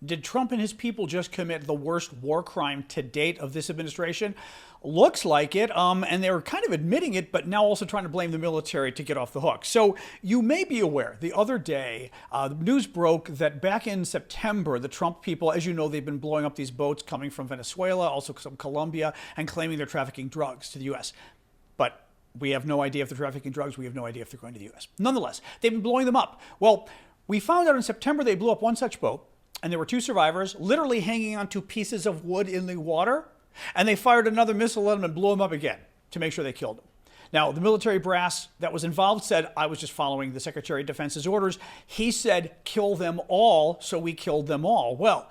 Did Trump and his people just commit the worst war crime to date of this administration? Looks like it, and they were kind of admitting it, but now also trying to blame the military to get off the hook. So you may be aware, the other day, the news broke that back in September, the Trump people, as you know, they've been blowing up these boats coming from Venezuela, also from Colombia, and claiming they're trafficking drugs to the U.S. But we have no idea if they're trafficking drugs. We have no idea if they're going to the U.S. Nonetheless, they've been blowing them up. Well, we found out in September they blew up one such boat, and there were two survivors literally hanging onto pieces of wood in the water. And they fired another missile at them and blew them up again to make sure they killed them. Now, the military brass that was involved said, I was just following the Secretary of Defense's orders. He said, kill them all, so we killed them all. Well,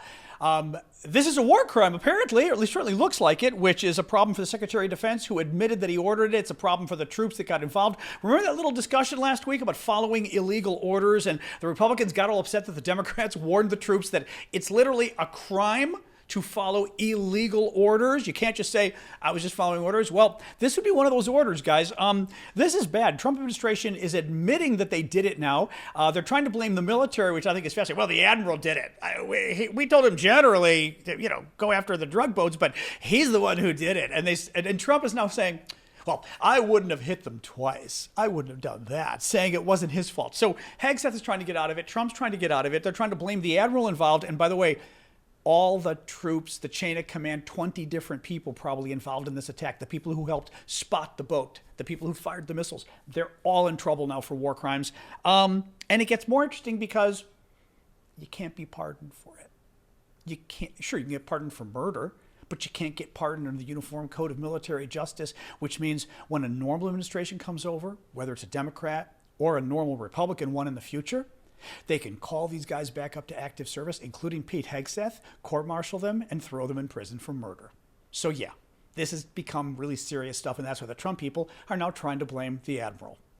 this is a war crime, apparently, or at least certainly looks like it, which is a problem for the Secretary of Defense, who admitted that he ordered it. It's a problem for the troops that got involved. Remember that little discussion last week about following illegal orders, and the Republicans got all upset that the Democrats warned the troops that it's literally a crime to follow illegal orders. You can't just say, I was just following orders. Well, this would be one of those orders, guys. This is bad. Trump administration is admitting that they did it now. They're trying to blame the military, which I think is fascinating. Well, the admiral did it. We told him generally, go after the drug boats, but he's the one who did it. And Trump is now saying, well, I wouldn't have hit them twice. I wouldn't have done that, saying it wasn't his fault. So Hegseth is trying to get out of it. Trump's trying to get out of it. They're trying to blame the admiral involved. And by the way, all the troops, the chain of command, 20 different people probably involved in this attack, the people who helped spot the boat, the people who fired the missiles, they're all in trouble now for war crimes. And it gets more interesting because you can't be pardoned for it. You can't, sure, you can get pardoned for murder, but you can't get pardoned under the Uniform Code of Military Justice, which means when a normal administration comes over, whether it's a Democrat or a normal Republican one in the future, they can call these guys back up to active service, including Pete Hegseth, court-martial them, and throw them in prison for murder. So yeah, this has become really serious stuff, and that's why the Trump people are now trying to blame the admiral.